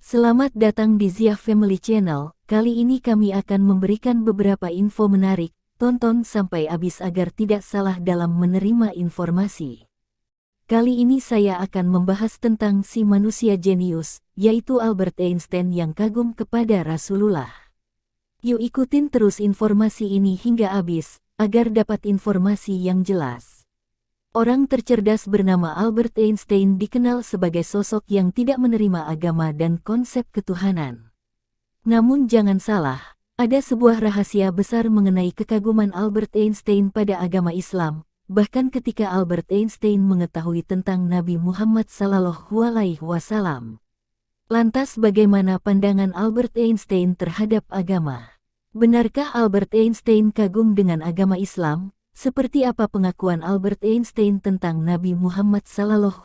Selamat datang di Zia Family Channel. Kali ini kami akan memberikan beberapa info menarik. Tonton sampai habis agar tidak salah dalam menerima informasi. Kali ini saya akan membahas tentang si manusia jenius, yaitu Albert Einstein yang kagum kepada Rasulullah. Yuk ikutin terus informasi ini hingga habis, agar dapat informasi yang jelas. Orang tercerdas bernama Albert Einstein dikenal sebagai sosok yang tidak menerima agama dan konsep ketuhanan. Namun jangan salah, ada sebuah rahasia besar mengenai kekaguman Albert Einstein pada agama Islam, bahkan ketika Albert Einstein mengetahui tentang Nabi Muhammad SAW. Lantas bagaimana pandangan Albert Einstein terhadap agama? Benarkah Albert Einstein kagum dengan agama Islam? Seperti apa pengakuan Albert Einstein tentang Nabi Muhammad SAW?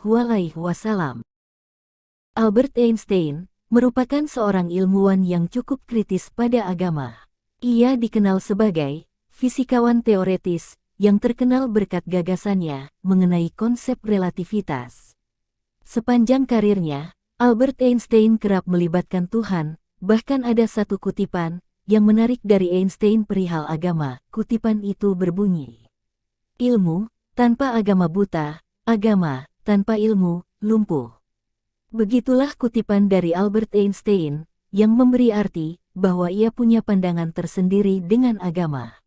Albert Einstein merupakan seorang ilmuwan yang cukup kritis pada agama. Ia dikenal sebagai fisikawan teoretis yang terkenal berkat gagasannya mengenai konsep relativitas. Sepanjang karirnya, Albert Einstein kerap melibatkan Tuhan, bahkan ada satu kutipan yang menarik dari Einstein perihal agama. Kutipan itu berbunyi, "Ilmu tanpa agama buta, agama tanpa ilmu lumpuh." Begitulah kutipan dari Albert Einstein, yang memberi arti bahwa ia punya pandangan tersendiri dengan agama.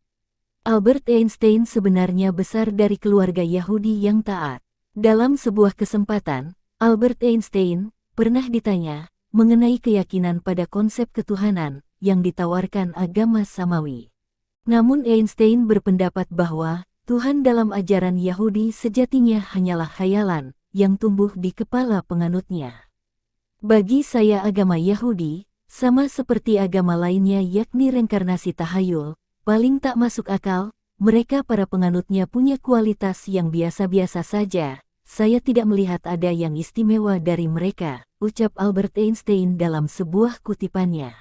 Albert Einstein sebenarnya besar dari keluarga Yahudi yang taat. Dalam sebuah kesempatan, Albert Einstein pernah ditanya mengenai keyakinan pada konsep ketuhanan yang ditawarkan agama samawi. Namun Einstein berpendapat bahwa Tuhan dalam ajaran Yahudi sejatinya hanyalah khayalan yang tumbuh di kepala penganutnya. Bagi saya agama Yahudi, sama seperti agama lainnya yakni reinkarnasi tahayul, paling tak masuk akal. Mereka para penganutnya punya kualitas yang biasa-biasa saja. Saya tidak melihat ada yang istimewa dari mereka, ucap Albert Einstein dalam sebuah kutipannya.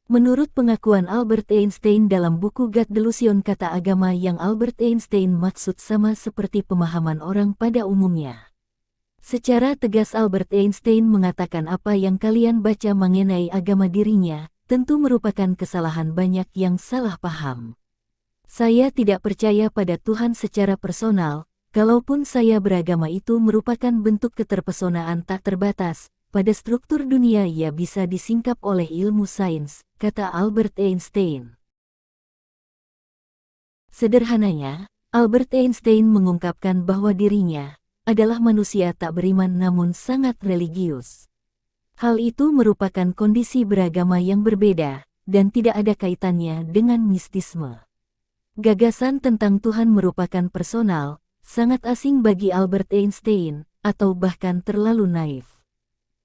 Menurut pengakuan Albert Einstein dalam buku God Delusion, kata agama yang Albert Einstein maksud sama seperti pemahaman orang pada umumnya. Secara tegas Albert Einstein mengatakan apa yang kalian baca mengenai agama dirinya, tentu merupakan kesalahan banyak yang salah paham. Saya tidak percaya pada Tuhan secara personal, kalaupun saya beragama itu merupakan bentuk keterpesonaan tak terbatas. Pada struktur dunia ia bisa disingkap oleh ilmu sains, kata Albert Einstein. Sederhananya, Albert Einstein mengungkapkan bahwa dirinya adalah manusia tak beriman namun sangat religius. Hal itu merupakan kondisi beragama yang berbeda, dan tidak ada kaitannya dengan mistisme. Gagasan tentang Tuhan merupakan personal, sangat asing bagi Albert Einstein, atau bahkan terlalu naif.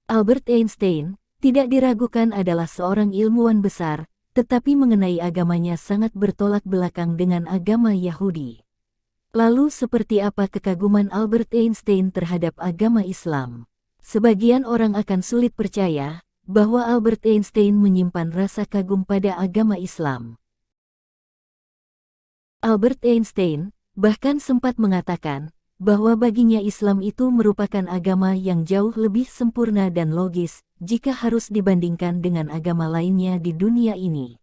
Albert Einstein tidak diragukan adalah seorang ilmuwan besar, tetapi mengenai agamanya sangat bertolak belakang dengan agama Yahudi. Lalu seperti apa kekaguman Albert Einstein terhadap agama Islam? Sebagian orang akan sulit percaya bahwa Albert Einstein menyimpan rasa kagum pada agama Islam. Albert Einstein bahkan sempat mengatakan bahwa baginya Islam itu merupakan agama yang jauh lebih sempurna dan logis jika harus dibandingkan dengan agama lainnya di dunia ini.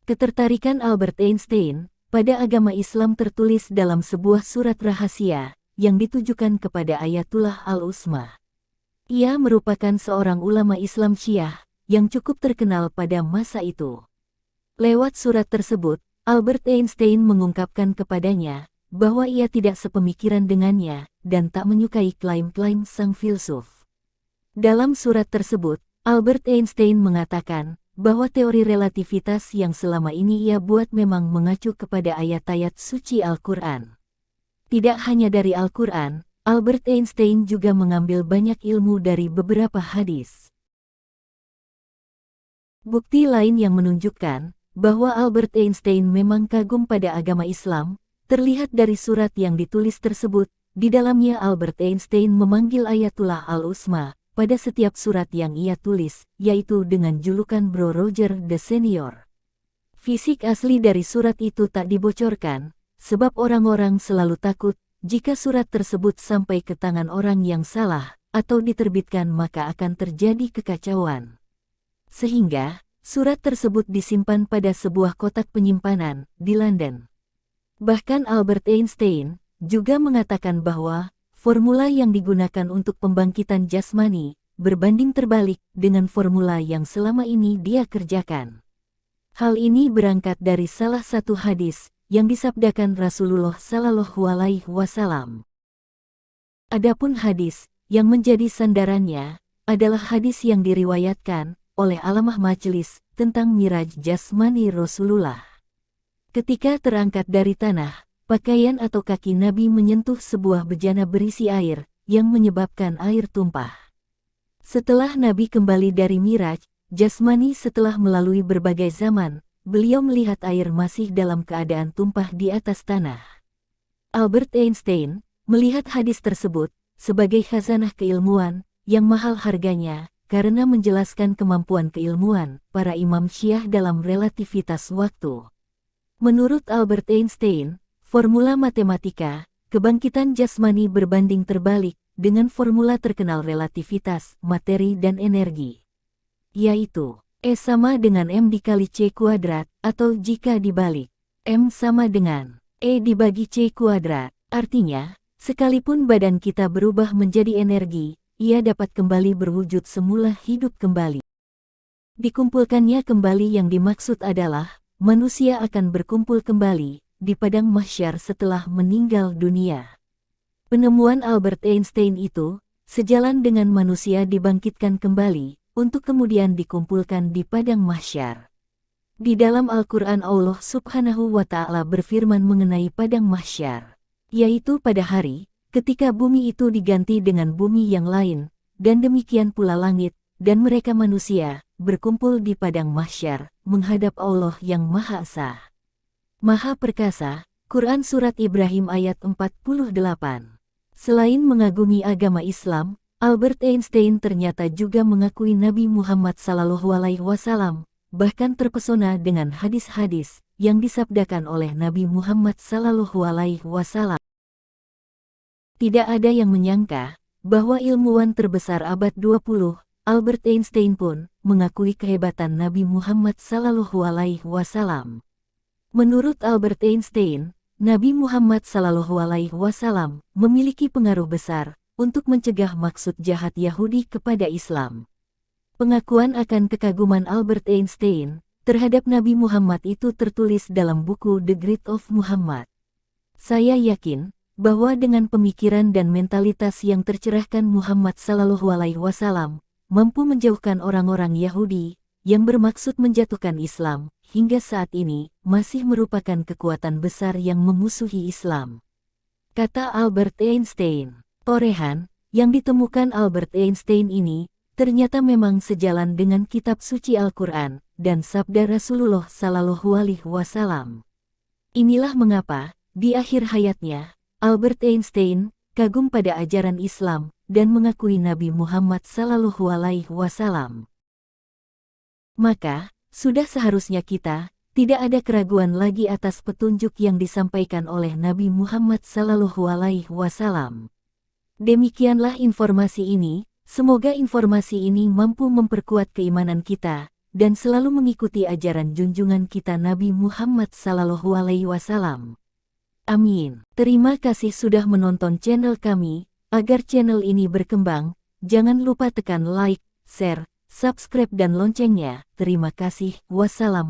Ketertarikan Albert Einstein pada agama Islam tertulis dalam sebuah surat rahasia yang ditujukan kepada Ayatullah Al-Uzma. Ia merupakan seorang ulama Islam Syiah yang cukup terkenal pada masa itu. Lewat surat tersebut, Albert Einstein mengungkapkan kepadanya bahwa ia tidak sepemikiran dengannya dan tak menyukai klaim-klaim sang filsuf. Dalam surat tersebut, Albert Einstein mengatakan bahwa teori relativitas yang selama ini ia buat memang mengacu kepada ayat-ayat suci Al-Quran. Tidak hanya dari Al-Quran, Albert Einstein juga mengambil banyak ilmu dari beberapa hadis. Bukti lain yang menunjukkan bahwa Albert Einstein memang kagum pada agama Islam terlihat dari surat yang ditulis tersebut. Di dalamnya Albert Einstein memanggil Ayatullah Al-Uzma pada setiap surat yang ia tulis, yaitu dengan julukan Bro Roger the Senior. Fisik asli dari surat itu tak dibocorkan, sebab orang-orang selalu takut jika surat tersebut sampai ke tangan orang yang salah atau diterbitkan maka akan terjadi kekacauan. Sehingga, surat tersebut disimpan pada sebuah kotak penyimpanan di London. Bahkan Albert Einstein juga mengatakan bahwa formula yang digunakan untuk pembangkitan jasmani berbanding terbalik dengan formula yang selama ini dia kerjakan. Hal ini berangkat dari salah satu hadis yang disabdakan Rasulullah Shallallahu Alaihi Wasallam. Adapun hadis yang menjadi sandarannya adalah hadis yang diriwayatkan oleh Alamah Majelis tentang Miraj jasmani Rasulullah. Ketika terangkat dari tanah, pakaian atau kaki Nabi menyentuh sebuah bejana berisi air yang menyebabkan air tumpah. Setelah Nabi kembali dari Miraj jasmani setelah melalui berbagai zaman, beliau melihat air masih dalam keadaan tumpah di atas tanah. Albert Einstein melihat hadis tersebut sebagai khazanah keilmuan yang mahal harganya karena menjelaskan kemampuan keilmuan para imam Syiah dalam relativitas waktu. Menurut Albert Einstein, formula matematika, kebangkitan jasmani berbanding terbalik dengan formula terkenal relativitas, materi dan energi. Yaitu, E sama dengan M dikali C kuadrat, atau jika dibalik, M sama dengan E dibagi C kuadrat. Artinya, sekalipun badan kita berubah menjadi energi, ia dapat kembali berwujud semula hidup kembali. Dikumpulkannya kembali yang dimaksud adalah, manusia akan berkumpul kembali di padang mahsyar setelah meninggal dunia. Penemuan Albert Einstein itu sejalan dengan manusia dibangkitkan kembali untuk kemudian dikumpulkan di padang mahsyar. Di dalam Al-Quran Allah Subhanahu wa Ta'ala berfirman mengenai padang mahsyar, yaitu pada hari ketika bumi itu diganti dengan bumi yang lain, dan demikian pula langit dan mereka manusia berkumpul di padang mahsyar menghadap Allah yang Maha Esa, Maha Perkasa. Quran Surat Ibrahim ayat 48. Selain mengagumi agama Islam, Albert Einstein ternyata juga mengakui Nabi Muhammad SAW, bahkan terpesona dengan hadis-hadis yang disabdakan oleh Nabi Muhammad SAW. Tidak ada yang menyangka bahwa ilmuwan terbesar abad 20, Albert Einstein pun mengakui kehebatan Nabi Muhammad SAW. Menurut Albert Einstein, Nabi Muhammad SAW memiliki pengaruh besar untuk mencegah maksud jahat Yahudi kepada Islam. Pengakuan akan kekaguman Albert Einstein terhadap Nabi Muhammad itu tertulis dalam buku The Great of Muhammad. Saya yakin bahwa dengan pemikiran dan mentalitas yang tercerahkan Muhammad SAW mampu menjauhkan orang-orang Yahudi yang bermaksud menjatuhkan Islam, hingga saat ini masih merupakan kekuatan besar yang memusuhi Islam. Kata Albert Einstein, torehan yang ditemukan Albert Einstein ini ternyata memang sejalan dengan kitab suci Al-Quran dan sabda Rasulullah SAW. Inilah mengapa, di akhir hayatnya, Albert Einstein kagum pada ajaran Islam dan mengakui Nabi Muhammad SAW. Maka, sudah seharusnya kita tidak ada keraguan lagi atas petunjuk yang disampaikan oleh Nabi Muhammad SAW. Demikianlah informasi ini, semoga informasi ini mampu memperkuat keimanan kita dan selalu mengikuti ajaran junjungan kita Nabi Muhammad SAW. Amin. Terima kasih sudah menonton channel kami. Agar channel ini berkembang, jangan lupa tekan like, share, subscribe dan loncengnya. Terima kasih. Wassalam.